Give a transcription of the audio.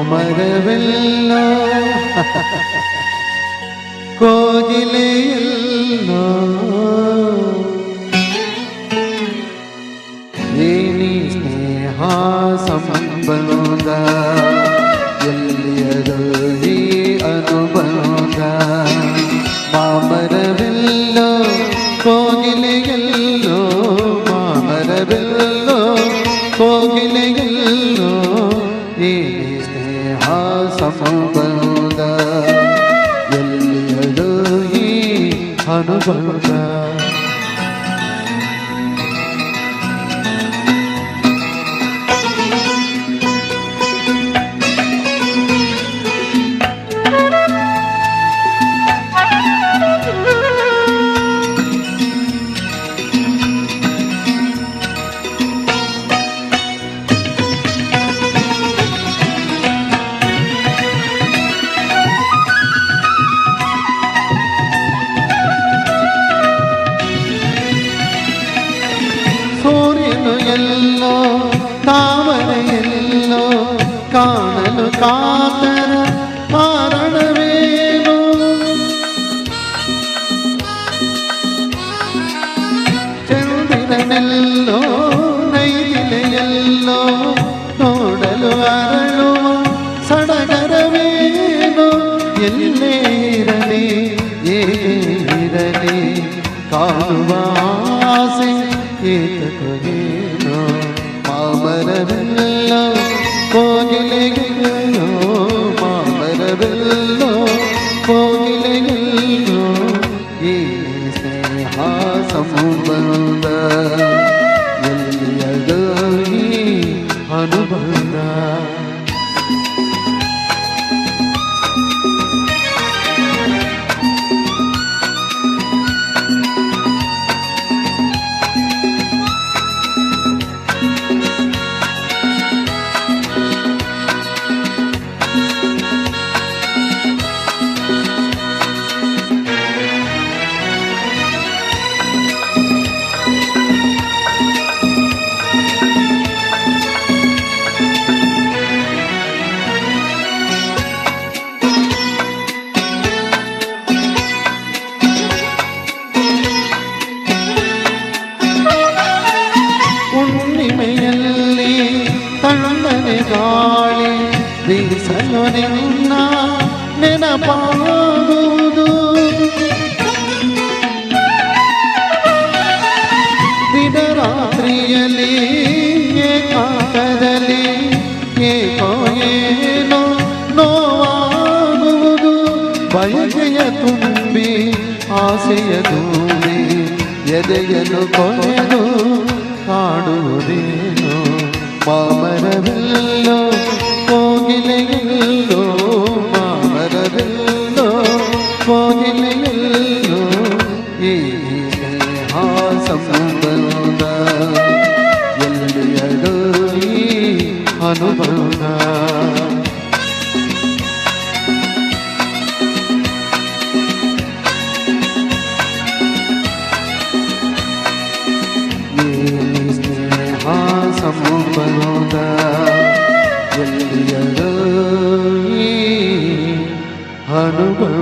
ಮಾಮರವೆಲ್ಲೋ ಕೋಗಿಲೆಯಲ್ಲೋ ಏನಿ ಸ್ನೇಹ ಸಂಬಂಧ ಎಲ್ಲಿಯದು ಈ ಅನುಬಂಧ ಮಾಮರವೆಲ್ಲೋ ಕೋಗಿಲೆಯಲ್ಲೋ ಮಾಮರವೆಲ್ಲೋ ಕೋಗಿಲೆಯಲ್ಲೋ ಏನಿ ಸ್ನೇಹ ಸಂಬಂಧ ಎಲ್ಲಿಯದು ಈ ಅನುಬಂಧ ಎಲ್ಲೋ ತಾವರೆಯೆಲ್ಲೋ ಕಾಣಲು ಕಾತರ ಕಾರಣವೇನು ಚಂದಿರನೆಲ್ಲೋ ನೈದಿಲೆಯೆಲ್ಲೋ ನೋಡಲು ಅರಳುವ ಸಡಗರವೇನು ಎಲ್ಲೇ ಇರಲಿ ಏರಲಿ ಕಾಣುವ ಆಸೆ ಏತಕವೇನೋ ಮಾಮರವೆಲ್ಲೋ ಕೋಗಿಲೆಯಲ್ಲೋ ಮಾಮರವೆಲ್ಲೋ ಕೋಗಿಲೆಯಲ್ಲೋ ಈ ಸ್ನೇಹ ಸಂಬಂಧ ಎಲ್ಲಿಯದು ಈ ಅನುಬಂಧ ಹುಣ್ಣಿಮೆಯಲ್ಲಿ ತಣ್ಣನೆ ಗಾಳಿ ಬೀಸಲು ನಿನ್ನ ನೆನಪಾಗುವುದು ದಿನರಾತ್ರಿಯಲ್ಲಿ ಏಕಾಂತದಲ್ಲಿ ಏಕೋ ಏನೋ ನೋವಾಗುವುದು ಬಯಕೆಯ ತುಂಬಿ ಆಸೆಯ ತುಂಬಿ ಎದೆಯಲು ಕೊನೆದು ಕಾಡುವುದೇನೋ ಮಾಮರವೆಲ್ಲೋ ಕೋಗಿಲೆಯಲ್ಲೋ ಮಾಮರವೆಲ್ಲೋ ಕೋಗಿಲೆಯಲ್ಲೋ ಈ ಸ್ನೇಹ ಸಂಬಂಧ ಎಲ್ಲಿಯದು ಈ ಅನುಬಂಧ ಸಂಬಂಧ ಎಲ್ಲಿಯದು ಈ ಅನುಭವ